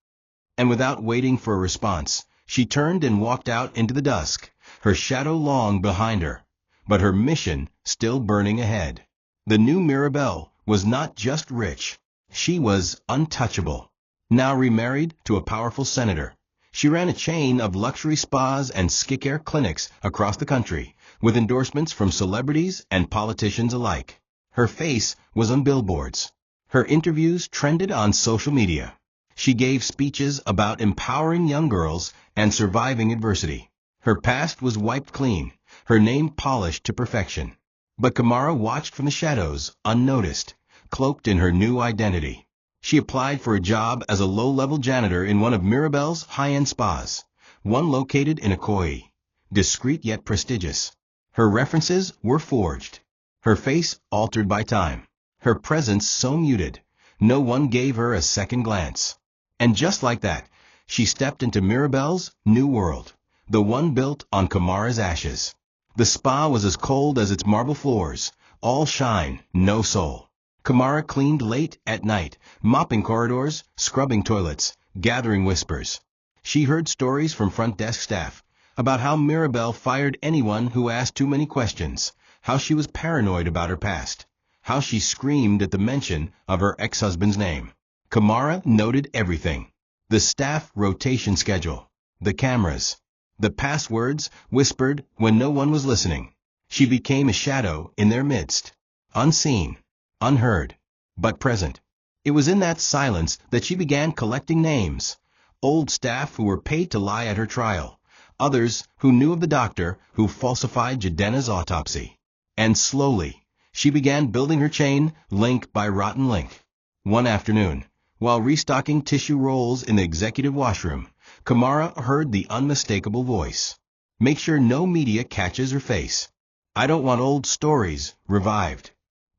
And without waiting for a response, she turned and walked out into the dusk, her shadow long behind her, but her mission still burning ahead. The new Mirabelle was not just rich. She was untouchable. Now remarried to a powerful senator, she ran a chain of luxury spas and skincare clinics across the country, with endorsements from celebrities and politicians alike. Her face was on billboards. Her interviews trended on social media. She gave speeches about empowering young girls and surviving adversity. Her past was wiped clean, her name polished to perfection. But Kamara watched from the shadows, unnoticed, cloaked in her new identity. She applied for a job as a low-level janitor in one of Mirabelle's high-end spas, one located in Ikoyi, discreet yet prestigious. Her references were forged, her face altered by time, her presence so muted, no one gave her a second glance. And just like that, she stepped into Mirabelle's new world, the one built on Kamara's ashes. The spa was as cold as its marble floors, all shine, no soul. Kamara cleaned late at night, mopping corridors, scrubbing toilets, gathering whispers. She heard stories from front desk staff about how Mirabelle fired anyone who asked too many questions, how she was paranoid about her past, how she screamed at the mention of her ex-husband's name. Kamara noted everything: the staff rotation schedule, the cameras, the passwords whispered when no one was listening. She became a shadow in their midst, unseen, unheard, but present. It was in that silence that she began collecting names: old staff who were paid to lie at her trial, others who knew of the doctor who falsified Jadena's autopsy. And slowly, she began building her chain, link by rotten link. One afternoon, while restocking tissue rolls in the executive washroom, Kamara heard the unmistakable voice: "Make sure no media catches her face. I don't want old stories revived."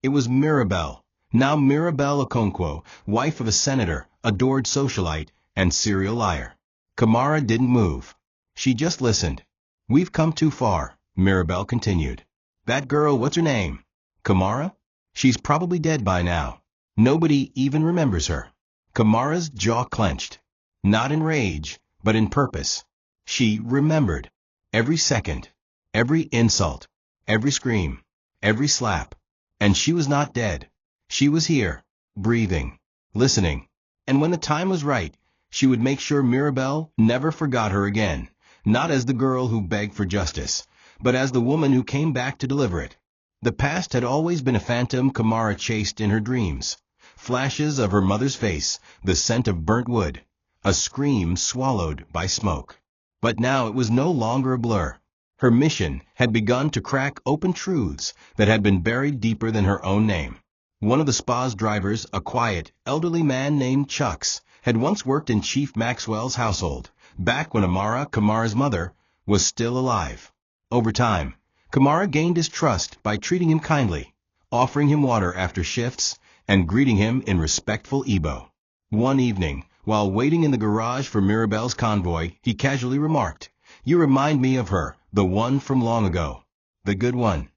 It was Mirabelle, now Mirabelle Okonkwo, wife of a senator, adored socialite, and serial liar. Kamara didn't move. She just listened. "We've come too far," Mirabelle continued. "That girl, what's her name? Kamara? She's probably dead by now. Nobody even remembers her." Kamara's jaw clenched, not in rage, but in purpose. She remembered every second, every insult, every scream, every slap. And she was not dead. She was here, breathing, listening. And when the time was right, she would make sure Mirabelle never forgot her again, not as the girl who begged for justice, but as the woman who came back to deliver it. The past had always been a phantom Kamara chased in her dreams. Flashes of her mother's face, the scent of burnt wood, a scream swallowed by smoke. But now it was no longer a blur. Her mission had begun to crack open truths that had been buried deeper than her own name. One of the spa's drivers, a quiet, elderly man named Chucks, had once worked in Chief Maxwell's household, back when Amara, Kamara's mother, was still alive. Over time, Kamara gained his trust by treating him kindly, offering him water after shifts, and greeting him in respectful Igbo. One evening, While waiting in the garage for Mirabelle's convoy, he casually remarked, "You remind me of her, the one from long ago. The good one."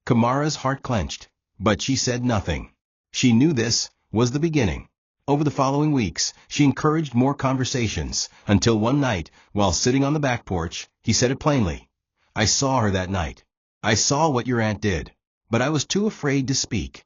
Kamara's heart clenched, but she said nothing. She knew this was the beginning. Over the following weeks, she encouraged more conversations, until one night, while sitting on the back porch, he said it plainly. "I saw her that night. I saw what your aunt did, but I was too afraid to speak."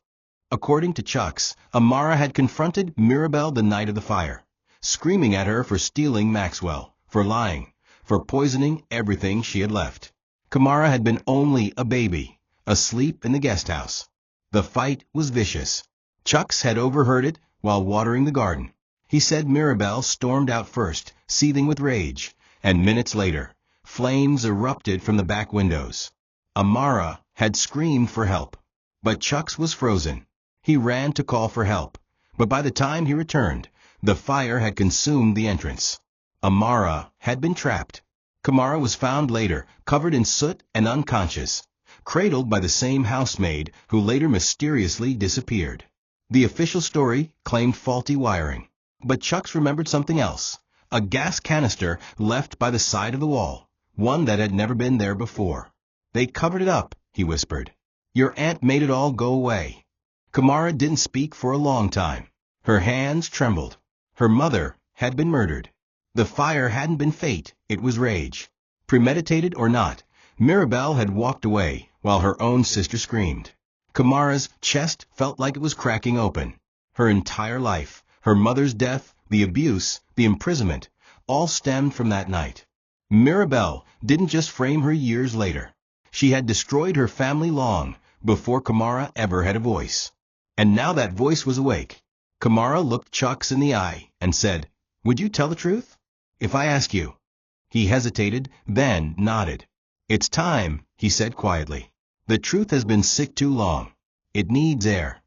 According to Chucks, Amara had confronted Mirabelle the night of the fire, screaming at her for stealing Maxwell, for lying, for poisoning everything she had left. Kamara had been only a baby, asleep in the guest house. The fight was vicious. Chucks had overheard it while watering the garden. He said Mirabelle stormed out first, seething with rage, and minutes later, flames erupted from the back windows. Amara had screamed for help, but Chucks was frozen. He ran to call for help, but by the time he returned, the fire had consumed the entrance. Amara had been trapped. Kamara was found later, covered in soot and unconscious, cradled by the same housemaid who later mysteriously disappeared. The official story claimed faulty wiring, but Chucks remembered something else, a gas canister left by the side of the wall, one that had never been there before. "They covered it up," he whispered. "Your aunt made it all go away." Kamara didn't speak for a long time. Her hands trembled. Her mother had been murdered. The fire hadn't been fate, it was rage. Premeditated or not, Mirabelle had walked away while her own sister screamed. Kamara's chest felt like it was cracking open. Her entire life, her mother's death, the abuse, the imprisonment, all stemmed from that night. Mirabelle didn't just frame her years later. She had destroyed her family long before Kamara ever had a voice. And now that voice was awake. Kamara looked Chucks in the eye and said, "Would you tell the truth? If I ask you?" He hesitated, then nodded. "It's time," he said quietly. "The truth has been sick too long. It needs air."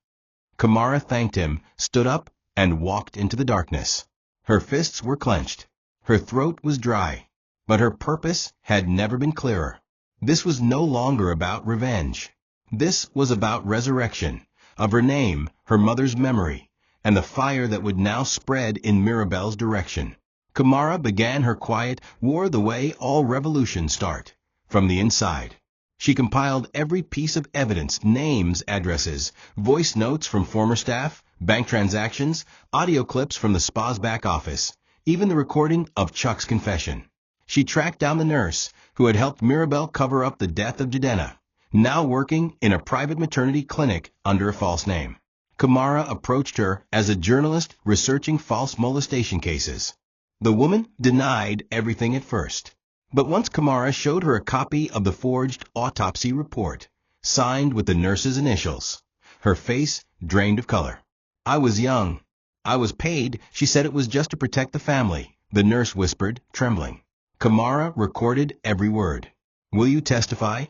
Kamara thanked him, stood up, and walked into the darkness. Her fists were clenched. Her throat was dry. But her purpose had never been clearer. This was no longer about revenge. This was about resurrection, of her name, her mother's memory, and the fire that would now spread in Mirabelle's direction. Kamara began her quiet war the way all revolutions start, from the inside. She compiled every piece of evidence, names, addresses, voice notes from former staff, bank transactions, audio clips from the spa's back office, even the recording of Chuck's confession. She tracked down the nurse who had helped Mirabelle cover up the death of Jadena, now working in a private maternity clinic under a false name. Kamara approached her as a journalist researching false molestation cases. The woman denied everything at first. But once Kamara showed her a copy of the forged autopsy report, signed with the nurse's initials, her face drained of color. "I was young. I was paid. She said it was just to protect the family," the nurse whispered, trembling. Kamara recorded every word. "Will you testify?"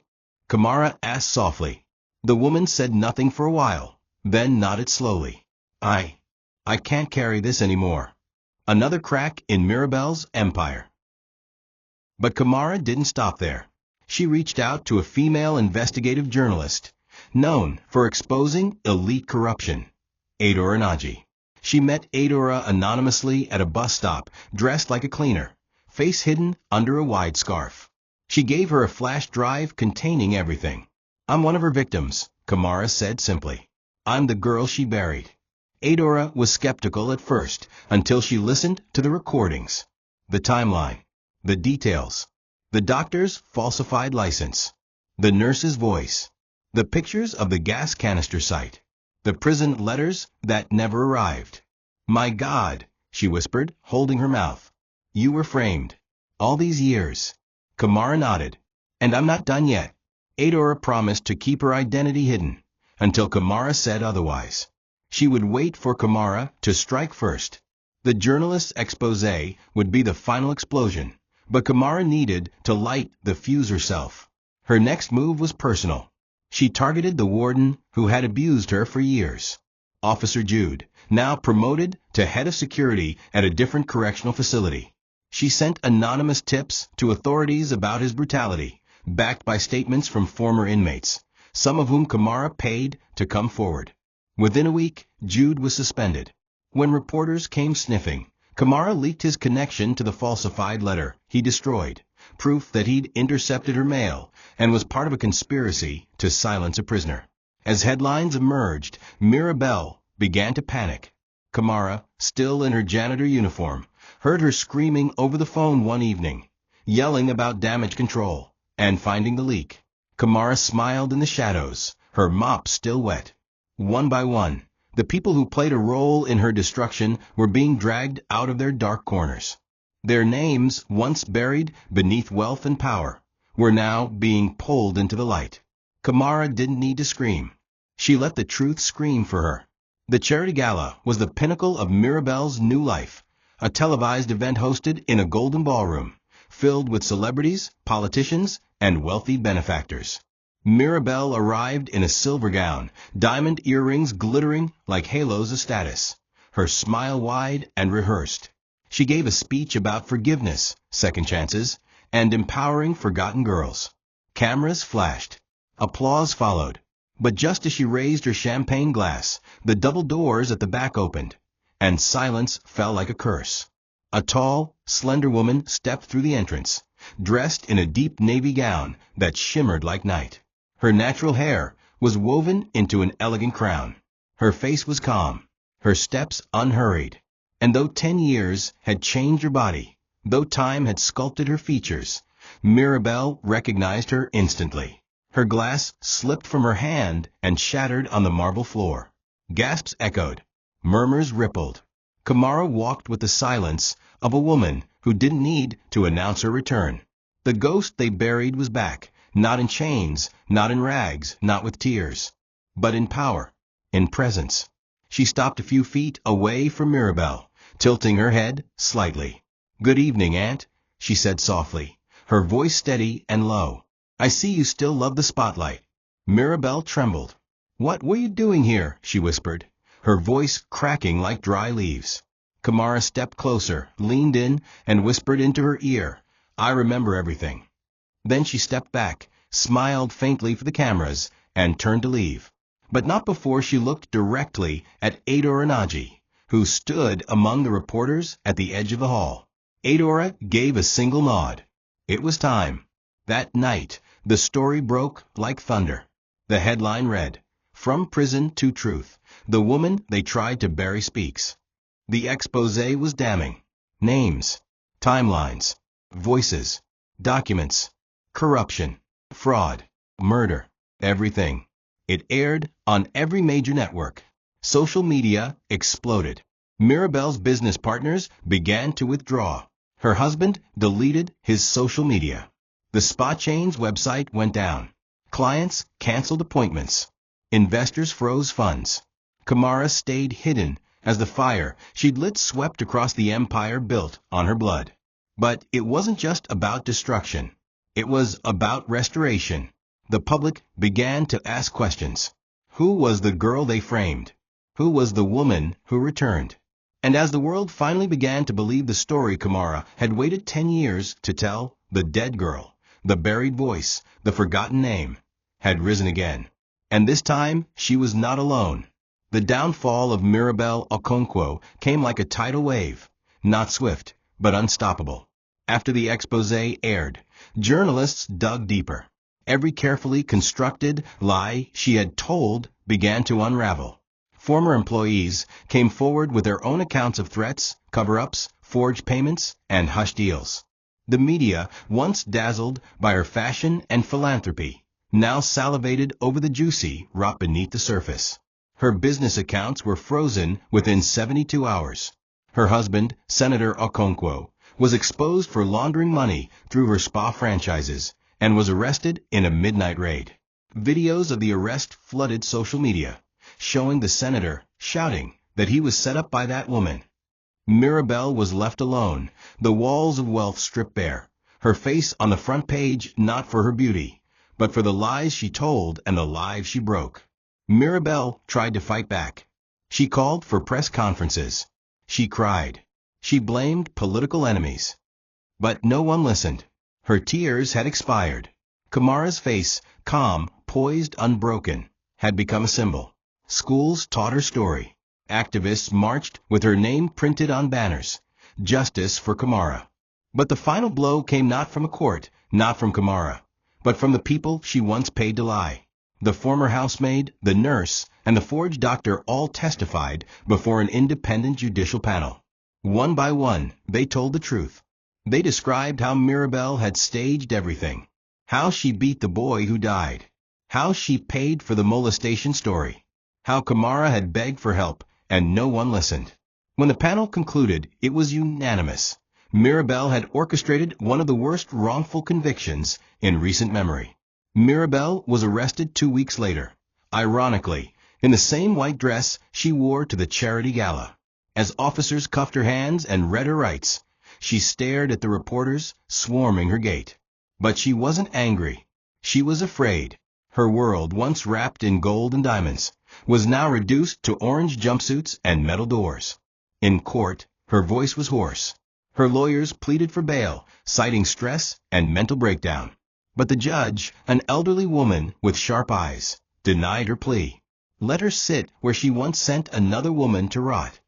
Kamara asked softly. The woman said nothing for a while, then nodded slowly. I can't carry this anymore." Another crack in Mirabelle's empire. But Kamara didn't stop there. She reached out to a female investigative journalist, known for exposing elite corruption, Adora Naji. She met Adora anonymously at a bus stop, dressed like a cleaner, face hidden under a wide scarf. She gave her a flash drive containing everything. "I'm one of her victims," Kamara said simply. "I'm the girl she buried." Adora was skeptical at first, until she listened to the recordings, the timeline, the details, the doctor's falsified license, the nurse's voice, the pictures of the gas canister site, the prison letters that never arrived. "My God," she whispered, holding her mouth. "You were framed. All these years." Kamara nodded. "And I'm not done yet." Adora promised to keep her identity hidden, until Kamara said otherwise. She would wait for Kamara to strike first. The journalist's exposé would be the final explosion, but Kamara needed to light the fuse herself. Her next move was personal. She targeted the warden who had abused her for years. Officer Jude, now promoted to head of security at a different correctional facility. She sent anonymous tips to authorities about his brutality, backed by statements from former inmates, some of whom Kamara paid to come forward. Within a week, Jude was suspended. When reporters came sniffing, Kamara leaked his connection to the falsified letter he destroyed, proof that he'd intercepted her mail and was part of a conspiracy to silence a prisoner. As headlines emerged, Mirabelle began to panic. Kamara, still in her janitor uniform, heard her screaming over the phone one evening, yelling about damage control and finding the leak. Kamara smiled in the shadows, her mop still wet. One by one, the people who played a role in her destruction were being dragged out of their dark corners. Their names, once buried beneath wealth and power, were now being pulled into the light. Kamara didn't need to scream. She let the truth scream for her. The charity gala was the pinnacle of Mirabelle's new life, a televised event hosted in a golden ballroom, filled with celebrities, politicians, and wealthy benefactors. Mirabelle arrived in a silver gown, diamond earrings glittering like halos of status, her smile wide and rehearsed. She gave a speech about forgiveness, second chances, and empowering forgotten girls. Cameras flashed. Applause followed. But just as she raised her champagne glass, the double doors at the back opened, and silence fell like a curse. A tall, slender woman stepped through the entrance, dressed in a deep navy gown that shimmered like night. Her natural hair was woven into an elegant crown. Her face was calm, her steps unhurried. And though 10 years had changed her body, though time had sculpted her features, Mirabelle recognized her instantly. Her glass slipped from her hand and shattered on the marble floor. Gasps echoed. Murmurs rippled. Kamara walked with the silence of a woman who didn't need to announce her return. The ghost they buried was back, not in chains, not in rags, not with tears, but in power, in presence. She stopped a few feet away from Mirabelle, tilting her head slightly. "Good evening, Aunt," she said softly, her voice steady and low. "I see you still love the spotlight." Mirabelle trembled. "What were you doing here?" she whispered, her voice cracking like dry leaves. Kamara stepped closer, leaned in, and whispered into her ear, "I remember everything." Then she stepped back, smiled faintly for the cameras, and turned to leave. But not before she looked directly at Adora Naji, who stood among the reporters at the edge of the hall. Adora gave a single nod. It was time. That night, the story broke like thunder. The headline read, "From Prison to Truth, the woman they tried to bury speaks." The exposé was damning. Names, timelines, voices, documents, corruption, fraud, murder, everything. It aired on every major network. Social media exploded. Mirabelle's business partners began to withdraw. Her husband deleted his social media. The spa chain's website went down. Clients canceled appointments. Investors froze funds. Kamara stayed hidden as the fire she'd lit swept across the empire built on her blood. But it wasn't just about destruction. It was about restoration. The public began to ask questions. Who was the girl they framed? Who was the woman who returned? And as the world finally began to believe the story Kamara had waited 10 years to tell, the dead girl, the buried voice, the forgotten name, had risen again. And this time, she was not alone. The downfall of Mirabelle Okonkwo came like a tidal wave, not swift, but unstoppable. After the exposé aired, journalists dug deeper. Every carefully constructed lie she had told began to unravel. Former employees came forward with their own accounts of threats, cover-ups, forged payments, and hush deals. The media, once dazzled by her fashion and philanthropy, now salivated over the juicy rot beneath the surface. Her business accounts were frozen within 72 hours. Her husband, Senator Okonkwo, was exposed for laundering money through her spa franchises and was arrested in a midnight raid. Videos of the arrest flooded social media, showing the senator shouting that he was set up by that woman. Mirabelle was left alone, the walls of wealth stripped bare, her face on the front page not for her beauty, but for the lies she told and the lives she broke. Mirabelle tried to fight back. She called for press conferences. She cried. She blamed political enemies. But no one listened. Her tears had expired. Kamara's face, calm, poised, unbroken, had become a symbol. Schools taught her story. Activists marched with her name printed on banners. justice for Kamara. But the final blow came not from a court, not from Kamara, but from the people she once paid to lie. The former housemaid, the nurse, and the forged doctor all testified before an independent judicial panel. One by one, they told the truth. They described how Mirabelle had staged everything, how she beat the boy who died, how she paid for the molestation story, how Kamara had begged for help and no one listened. When the panel concluded, it was unanimous. Mirabelle had orchestrated one of the worst wrongful convictions in recent memory. Mirabelle was arrested 2 weeks later, ironically, in the same white dress she wore to the charity gala. As officers cuffed her hands and read her rights, she stared at the reporters swarming her gate. But she wasn't angry. She was afraid. Her world, once wrapped in gold and diamonds, was now reduced to orange jumpsuits and metal doors. In court, her voice was hoarse. Her lawyers pleaded for bail, citing stress and mental breakdown. But the judge, an elderly woman with sharp eyes, denied her plea. Let her sit where she once sent another woman to rot.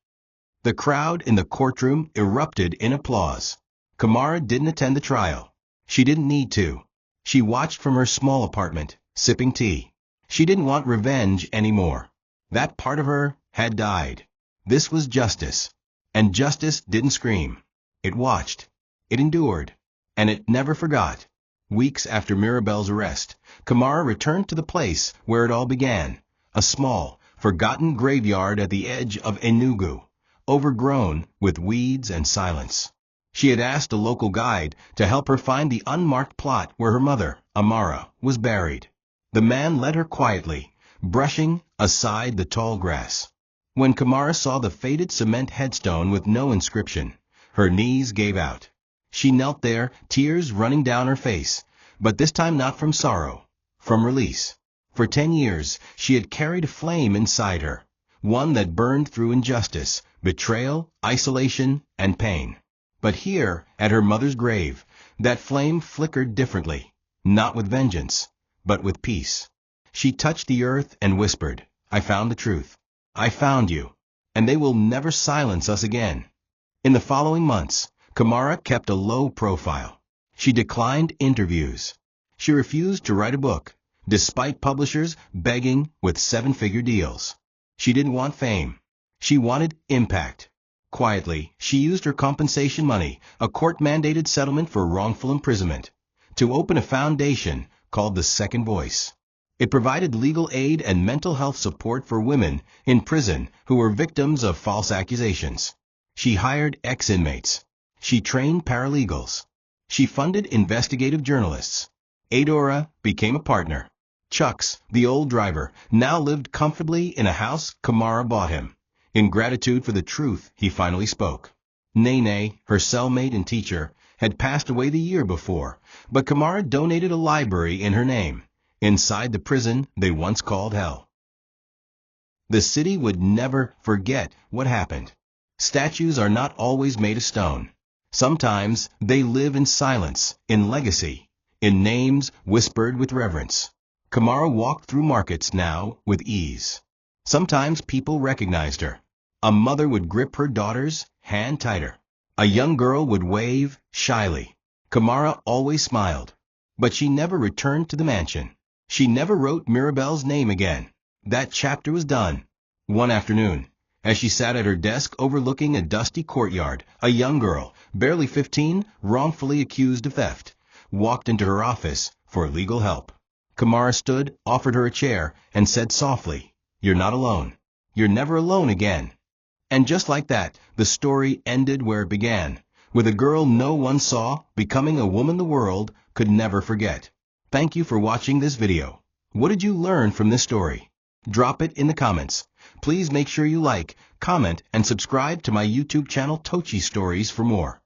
The crowd in the courtroom erupted in applause. Kamara didn't attend the trial. She didn't need to. She watched from her small apartment, sipping tea. She didn't want revenge anymore. That part of her had died. This was justice. And justice didn't scream. It watched. It endured. And it never forgot. Weeks after Mirabelle's arrest, Kamara returned to the place where it all began, a small, forgotten graveyard at the edge of Enugu, overgrown with weeds and silence. She had asked a local guide to help her find the unmarked plot where her mother, Amara, was buried. The man led her quietly, brushing aside the tall grass. When Kamara saw the faded cement headstone with no inscription, her knees gave out. She knelt there, tears running down her face, but this time not from sorrow, from release. For 10 years, she had carried a flame inside her, one that burned through injustice, betrayal, isolation, and pain. But here, at her mother's grave, that flame flickered differently, not with vengeance, but with peace. She touched the earth and whispered, "I found the truth. I found you, and they will never silence us again." In the following months, Kamara kept a low profile. She declined interviews. She refused to write a book, despite publishers begging with 7-figure deals. She didn't want fame. She wanted impact. Quietly, she used her compensation money, a court-mandated settlement for wrongful imprisonment, to open a foundation called the Second Voice. It provided legal aid and mental health support for women in prison who were victims of false accusations. She hired ex-inmates. She trained paralegals. She funded investigative journalists. Adora became a partner. Chucks, the old driver, now lived comfortably in a house Kamara bought him, in gratitude for the truth he finally spoke. Nene, her cellmate and teacher, had passed away the year before, but Kamara donated a library in her name, inside the prison they once called hell. The city would never forget what happened. Statues are not always made of stone. Sometimes they live in silence, in legacy, in names whispered with reverence. Kamara walked through markets now with ease. Sometimes people recognized her. A mother would grip her daughter's hand tighter. A young girl would wave shyly. Kamara always smiled. But she never returned to the mansion. She never wrote Mirabelle's name again. That chapter was done. One afternoon, as she sat at her desk overlooking a dusty courtyard, a young girl, barely 15, wrongfully accused of theft, walked into her office for legal help. Kamara stood, offered her a chair, and said softly, "You're not alone. You're never alone again." And just like that, the story ended where it began, with a girl no one saw becoming a woman the world could never forget. Thank you for watching this video. What did you learn from this story? Drop it in the comments. Please make sure you like, comment, and subscribe to my YouTube channel TOCHI Stories for more.